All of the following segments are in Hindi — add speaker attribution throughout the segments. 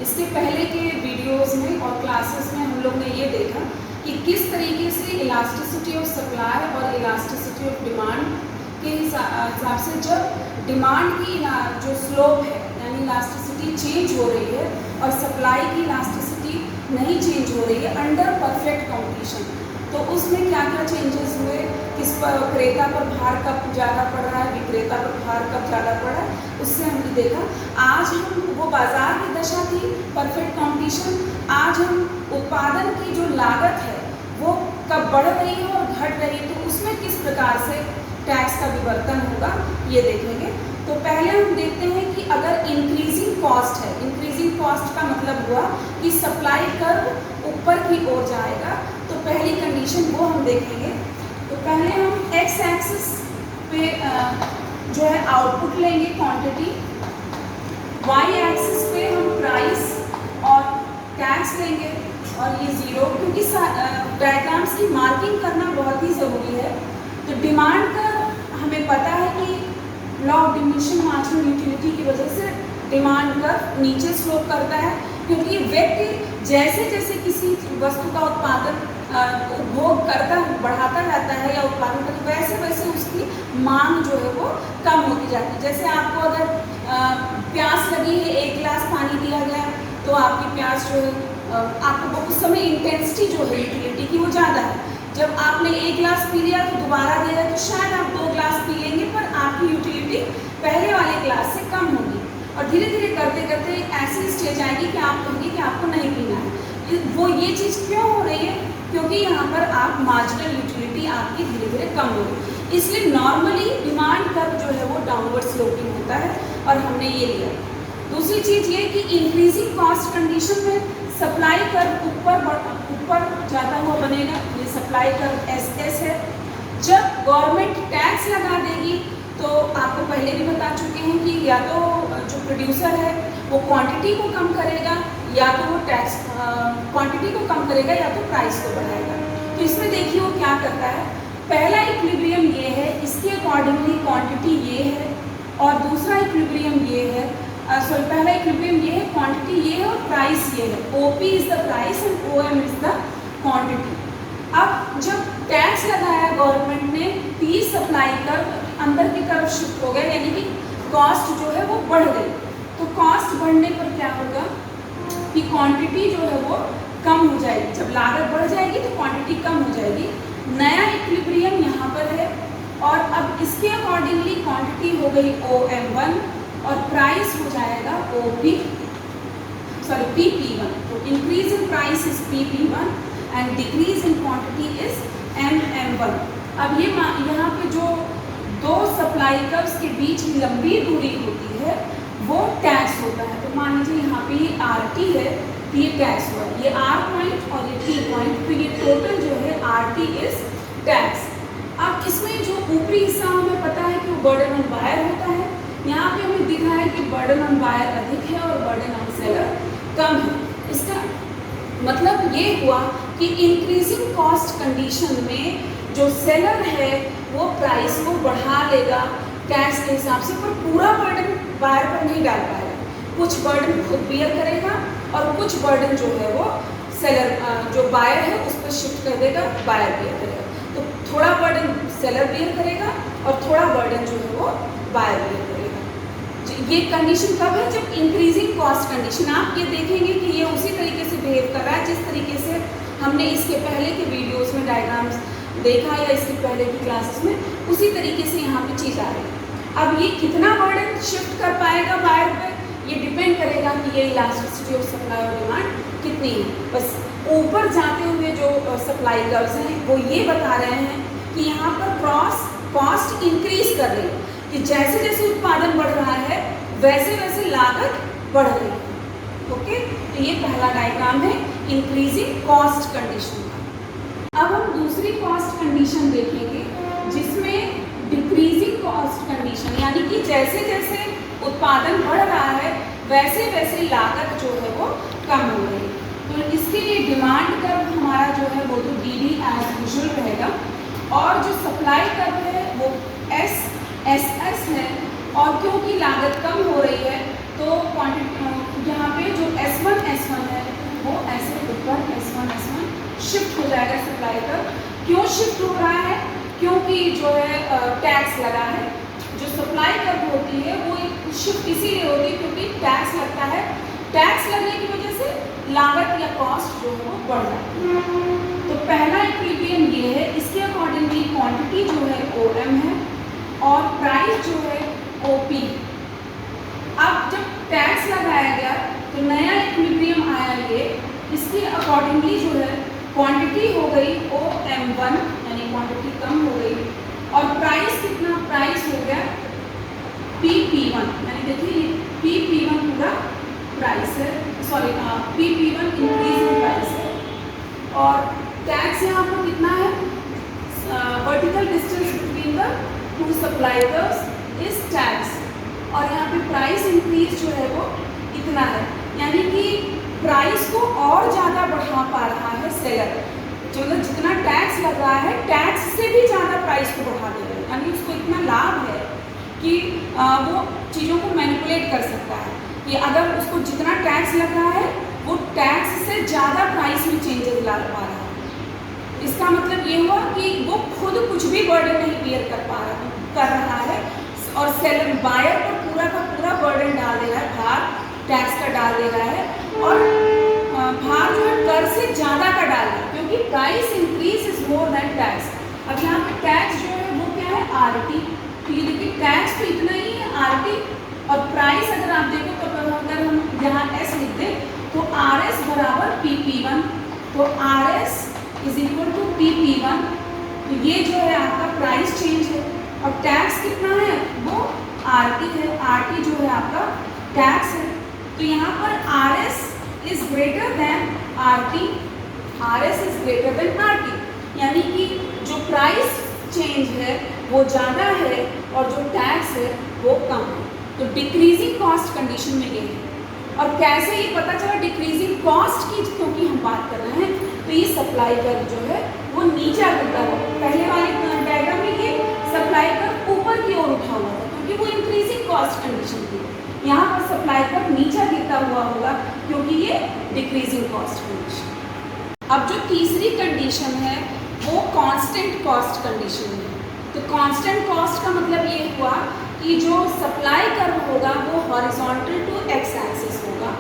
Speaker 1: इसके पहले के वीडियोस में और क्लासेस में हम लोग ने ये देखा कि किस तरीके से इलास्टिसिटी ऑफ सप्लाई और इलास्टिसिटी ऑफ डिमांड के हिसाब से जब डिमांड की जो स्लोप है यानी इलास्टिसिटी चेंज हो रही है और सप्लाई की इलास्टिसिटी नहीं चेंज हो रही है अंडर परफेक्ट कंपटीशन, तो उसमें क्या क्या चेंजेस हुए, किस पर क्रेता पर भार कब ज़्यादा पड़ रहा है, विक्रेता पर भार कब ज़्यादा पड़ रहा है, उससे हमने देखा। आज हम वो बाजार की दशा थी परफेक्ट कंपटीशन, आज हम उत्पादन की जो लागत है वो कब बढ़ रही है और घट रही है, तो उसमें किस प्रकार से टैक्स का विवर्तन होगा ये देखेंगे। तो पहले हम देखते हैं कि अगर इंक्रीजिंग कॉस्ट है, इंक्रीजिंग कॉस्ट का मतलब हुआ कि सप्लाई कर्व ऊपर की ओर जाएगा, तो पहली कंडीशन वो हम देखेंगे। तो पहले हम एक्स एक्सिस पे जो है आउटपुट लेंगे क्वांटिटी, वाई एक्सिस पे हम प्राइस और टैक्स लेंगे और ये ज़ीरो, क्योंकि डायग्राम्स की मार्किंग करना बहुत ही ज़रूरी है। तो डिमांड का हमें पता है कि law of diminishing marginal utility की वजह से डिमांड कर्व नीचे स्लोप करता है, क्योंकि व्यक्ति जैसे जैसे किसी वस्तु का उत्पादन उपभोग करता बढ़ाता रहता है या उत्पादन करता, वैसे वैसे उसकी मांग जो है वो कम होती जाती है। जैसे आपको अगर प्यास लगी है, 1 गिलास पानी दिया गया, तो आपकी प्यास जो है आपको उस समय इंटेंसिटी जो है यूटिलिटी की वो ज़्यादा है। जब आपने 1 गिलास पी लिया तो दोबारा दिया तो शायद आप 2 गिलास पी लेंगे, पर आपकी यूटिलिटी पहले वाले गिलास से कम होगी और धीरे धीरे करते करते ऐसी स्टेज आएगी कि आप कहेंगे कि आपको नहीं पीना है। वो ये चीज़ क्यों हो रही है? क्योंकि यहाँ पर आप मार्जिनल यूटिलिटी आपकी धीरे धीरे कम हो रही है। इसलिए नॉर्मली डिमांड कर्व जो है वो डाउनवर्ड स्लोपिंग होता है और हमने ये लिया। दूसरी चीज़ ये कि इंक्रीजिंग कॉस्ट कंडीशन में सप्लाई कर्व ऊपर जाता हुआ बनेगा, ये सप्लाई कर्व एस एस है। जब गवर्नमेंट टैक्स लगा देगी तो आपको पहले भी बता चुके हैं कि या तो जो प्रोड्यूसर है वो क्वांटिटी को कम करेगा, या तो वो टैक्स क्वांटिटी को कम करेगा, या तो प्राइस को बढ़ाएगा। तो इसमें देखिए वो क्या करता है। पहला इक्विलिब्रियम ये है, इसके अकॉर्डिंगली क्वांटिटी ये है, और दूसरा इक्विलिब्रियम ये है, पहला इक्विलिब्रियम ये है, क्वांटिटी ये है और प्राइस ये है। OP is the price and OM is the quantity. अब जब टैक्स लगाया गवर्नमेंट ने, पी सप्लाई कर अंदर की तरफ शिफ्ट हो गया, यानी कि कॉस्ट जो है वो बढ़ गई। तो कॉस्ट बढ़ने पर क्या होगा कि क्वांटिटी जो है वो कम हो जाएगी। जब लागत बढ़ जाएगी तो क्वांटिटी कम हो जाएगी। नया इक्विलिब्रियम यहाँ पर है और अब इसके अकॉर्डिंगली क्वांटिटी हो गई OM1 और प्राइस हो जाएगा PP1। तो increase in price is PP1 and decrease in quantity is MM1। अब ये यहाँ पे जो दो सप्लाई कर्व्स के बीच लंबी दूरी होती है वो टैक्स होता है। तो मान लीजिए यहाँ पे ये RT है, तो ये टैक्स हुआ, ये R पॉइंट और ये T पॉइंट, तो ये टोटल जो है RT इज टैक्स। अब इसमें जो ऊपरी हिस्सा हमें पता है कि वो बर्डन ऑन बायर होता है। यहाँ पे हमें दिख रहा है कि बर्डन ऑन बायर अधिक है और बर्डन ऑन सेलर कम है। इसका मतलब ये हुआ कि इंक्रीजिंग कॉस्ट कंडीशन में जो सेलर है वो प्राइस को बढ़ा लेगा टैक्स के हिसाब से, पर पूरा बर्डन बायर पर नहीं डाल पाएगा। कुछ बर्डन खुद बियर करेगा और कुछ बर्डन जो है वो सेलर जो बायर है उस पर शिफ्ट कर देगा, बायर बियर करेगा। तो थोड़ा बर्डन सेलर बियर करेगा और थोड़ा बर्डन जो है वो बायर बियर करेगा। ये कंडीशन कब है? जब इंक्रीजिंग कॉस्ट कंडीशन। आप ये देखेंगे कि ये उसी तरीके से बिहेव कर रहा है जिस तरीके से हमने इसके पहले के वीडियोस में डायग्राम्स देखा या इसके पहले की क्लासेस में, उसी तरीके से यहाँ पे चीज़ आ रही है। अब ये कितना बर्डन शिफ्ट कर पाएगा बायर पे, ये डिपेंड करेगा कि ये इलास्टिसिटी ऑफ सप्लाई और डिमांड कितनी है। बस ऊपर जाते हुए जो सप्लाई कर्व्स हैं वो ये बता रहे हैं कि यहाँ पर क्रॉस कॉस्ट इंक्रीज कर रही है, कि जैसे जैसे उत्पादन बढ़ रहा है वैसे वैसे लागत बढ़ रही है। ओके, तो ये पहला डायग्राम है इंक्रीजिंग कॉस्ट कंडीशन का। अब हम दूसरी कॉस्ट कंडीशन देखेंगे जिसमें डिक्रीजिंग कॉस्ट कंडीशन, यानी कि जैसे जैसे उत्पादन बढ़ रहा है वैसे वैसे लागत जो है वो कम हो रही है। तो इसके लिए डिमांड कर्व हमारा जो है वो तो DD एज यूजुअल रहेगा, और जो सप्लाई कर्व है वो SS है। और क्योंकि लागत कम हो रही है तो क्वांटिटी यहाँ पे जो S1 शिफ्ट हो जाएगा सप्लाई कर। क्यों शिफ्ट हो रहा है? क्योंकि जो है टैक्स लगा है। जो सप्लाई कर होती है वो शिफ्ट इसीलिए होती है क्योंकि टैक्स लगता है। टैक्स लगने की वजह से लागत या कॉस्ट जो है वो बढ़ जाती है। तो पहला इक्विलिब्रियम ये है। इसके अकॉर्डिंगली क्वांटिटी जो है OM है और प्राइस जो है OP। अब जब टैक्स लगाया गया तो नया इक्विलिब्रियम आया ये। इसके अकॉर्डिंगली जो है क्वांटिटी हो गई OM1 यानी क्वांटिटी कम हो गई और प्राइस कितना? प्राइस हो गया PP1 यानी देखिए ये PP1 पूरा प्राइस है, sorry PP1 increase in price है। और टैक्स यहाँ पर कितना है? Vertical distance between the two supply curves is tax और यहाँ पे प्राइस इंक्रीज जो है वो इतना है। यानी कि प्राइस को और ज़्यादा बढ़ा पा रहा है सेलर। मतलब जितना टैक्स लग रहा है टैक्स से भी ज़्यादा प्राइस को बढ़ा दे रहा है। यानी उसको इतना लाभ है कि वो चीज़ों को मैनिपुलेट कर सकता है कि अगर उसको जितना टैक्स लग रहा है वो टैक्स से ज़्यादा प्राइस में चेंजेस ला पा रहा है। इसका मतलब ये हुआ कि वो खुद कुछ भी बर्डन नहीं बियर कर रहा है और सेलर बायर पर पूरा का पूरा बर्डन डाल दे रहा है, भार टैक्स का डाल दे रहा है और भार जो है कर से ज़्यादा का डाल रहा है क्योंकि price increase is more than tax. अब यहाँ पे टैक्स जो है वो क्या है? RT। तो ये देखिए टैक्स तो इतना ही है RT और प्राइस अगर आप देखो तो अगर हम यहाँ S लिख दें तो RS बराबर PP1। तो RS is equal to PP1। तो ये जो है आपका प्राइस चेंज है और टैक्स कितना है? वो RT है। RT जो है आपका टैक्स है। तो यहाँ पर RS is greater than RT। RS is greater than RT यानी कि जो प्राइस चेंज है वो ज़्यादा है और जो टैक्स है वो कम है। तो डिक्रीजिंग कॉस्ट कंडीशन में ये है। और कैसे ये पता चला डिक्रीजिंग कॉस्ट की? क्योंकि हम बात कर रहे हैं तो ये सप्लाई कर्व जो है वो नीचे गिरता है। पहले वाले डायग्राम में ये सप्लाई कर्व ऊपर की ओर उठा हुआ था क्योंकि वो इंक्रीजिंग कॉस्ट कंडीशन थी। यहाँ पर सप्लाई कर्व नीचे गिरता हुआ होगा क्योंकि ये डिक्रीजिंग कॉस्ट कंडीशन। अब जो तीसरी कंडीशन है वो कांस्टेंट कॉस्ट कंडीशन है। तो कांस्टेंट कॉस्ट का मतलब ये हुआ कि जो सप्लाई कर्व होगा वो हॉरिजॉन्टल टू एक्स एक्सिस होगा।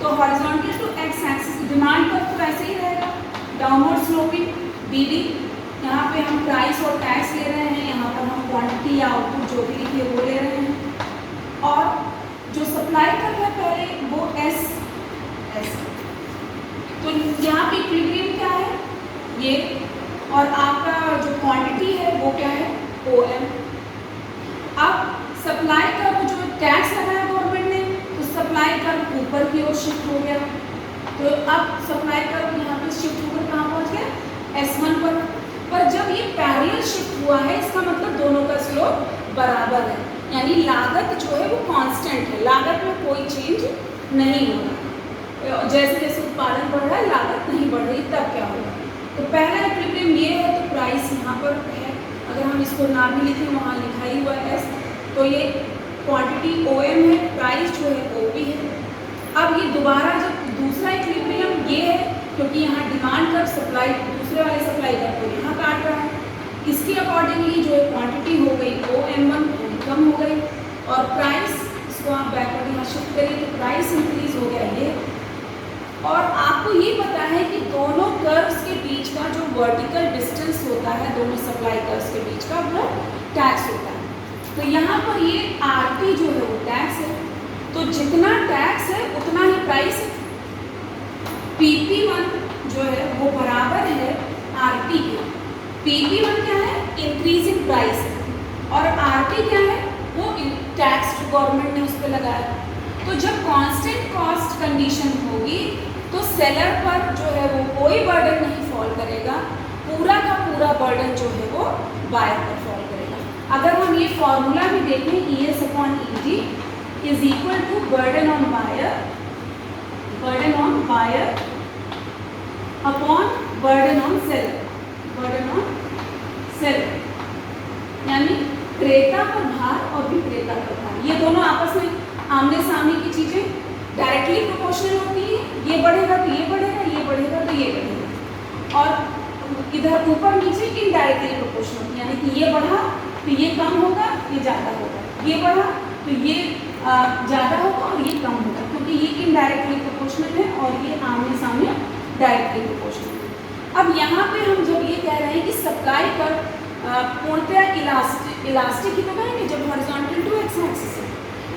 Speaker 1: तो horizontal to x axis demand curve तो वैसे ही रहेगा, डाउनवर्ड स्लोपिंग BD। यहाँ पे हम प्राइस और टैक्स ले रहे हैं, यहाँ पर हम क्वांटिटी या आउटपुट जो भी लिखे वो ले रहे हैं। और जो सप्लाई कर्व है पहले वो S। तो यहाँ पे इक्विलिब्रियम क्या है? ये। और आपका जो क्वांटिटी है वो क्या है? OM। अब सप्लाई कर्व जो टैक्स लगाया गवर्नमेंट ने तो सप्लाई कर्व ऊपर की ओर शिफ्ट हो गया। तो अब सप्लाई कर्व यहाँ पे शिफ्ट होकर कहाँ पहुँच गया? S1 पर जब ये पैरेलल शिफ्ट हुआ है इसका मतलब दोनों का स्लोप बराबर है। यानी लागत जो है वो कांस्टेंट है, लागत में कोई चेंज नहीं होगा। जैसे जैसे उत्पादन बढ़ रहा है लागत नहीं बढ़ रही, तब क्या होगा? तो पहला इक्विलिब्रियम ये है तो प्राइस यहाँ पर है। अगर हम इसको ना भी लिखें वहाँ लिखा ही हुआ है S। तो ये क्वांटिटी OM है, प्राइस जो है OP है। अब ये दोबारा जब दूसरा इक्विलिब्रियम ये है क्योंकि यहाँ डिमांड कर्व सप्लाई दूसरे वाले सप्लाई कर्व को यहाँ काट रहा है। इसके अकॉर्डिंगली जो है क्वांटिटी हो गई OM1 कम हो गई और प्राइस, इसको आप बैकवर्ड यहाँ शिफ्ट करिए तो प्राइस इंक्रीज हो गया ये। और आपको ये पता है कि दोनों कर्व्स के बीच का जो वर्टिकल डिस्टेंस होता है दोनों सप्लाई कर्व्स के बीच का वो टैक्स होता है। तो यहाँ पर ये RT जो है वो टैक्स है। तो जितना टैक्स है उतना ही प्राइस है। PP1 जो है वो बराबर है RT के। PP1 क्या है? इंक्रीज इन प्राइस है और RT क्या है? वो टैक्स जो गवर्नमेंट ने उस पर लगाया। तो जब कांस्टेंट कॉस्ट कंडीशन होगी तो सेलर पर जो है वो कोई बर्डन नहीं फॉल करेगा, पूरा का पूरा बर्डन जो है वो बायर पर फॉल करेगा। अगर हम ये फॉर्मूला भी देखें ES/EG is equal to burden on buyer upon burden on seller. यानी क्रेता पर भार और विक्रेता पर भार, ये दोनों आपस में आमने सामने की चीज़ें डायरेक्टली प्रोपोर्शनल होती है। ये बढ़ेगा तो ये बढ़ेगा, ये बढ़ेगा तो ये बढ़ेगा। और इधर ऊपर नीचे इनडायरेक्टली प्रोपोर्शनल, यानी कि ये बढ़ा तो ये कम होगा, ये ज़्यादा होगा, ये बढ़ा तो ये ज़्यादा होगा और ये कम होगा, क्योंकि ये इनडायरेक्टली प्रोपोर्शनल है और ये आमने सामने डायरेक्टली प्रोपोर्शनल है। अब यहाँ पे हम जब ये कह रहे हैं कि सप्लाई पर पूर्णतः इलास्टिक ही तो कहेंगे जब हॉरिजॉन्टल टू एक्स एक्सिस है,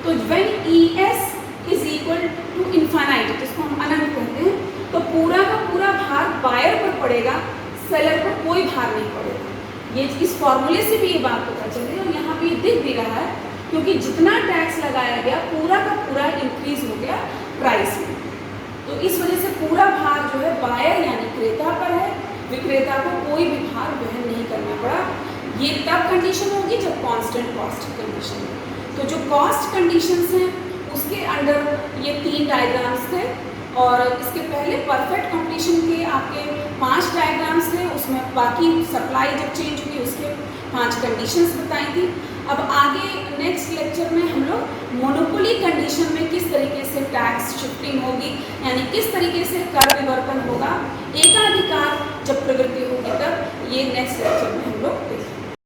Speaker 1: तो when E S is equal to infinite, जिसको हम अनंत कहते हैं, तो पूरा का पूरा भार बायर पर पड़ेगा, सेलर पर कोई भार नहीं पड़ेगा। ये इस फॉर्मूले से भी ये बात पता चल रही है और यहाँ पे ये दिख भी रहा है, क्योंकि जितना टैक्स लगाया गया पूरा का पूरा इंक्रीज हो गया प्राइस में, तो इस वजह से पूरा भार जो है बायर यानी क्रेता पर है, विक्रेता को कोई भी भार वहन नहीं करना पड़ा। ये तब कंडीशन होगी जब कांस्टेंट कॉस्ट कंडीशन है। तो जो कॉस्ट कंडीशंस हैं उसके अंडर ये 3 डायग्राम्स थे और इसके पहले परफेक्ट कंप्लीशन के आपके 5 डायग्राम्स थे, उसमें बाकी सप्लाई जब चेंज हुई उसके 5 कंडीशंस बताई थी। अब आगे नेक्स्ट लेक्चर में हम लोग मोनोपोली कंडीशन में किस तरीके से टैक्स शिफ्टिंग होगी, यानी किस तरीके से कर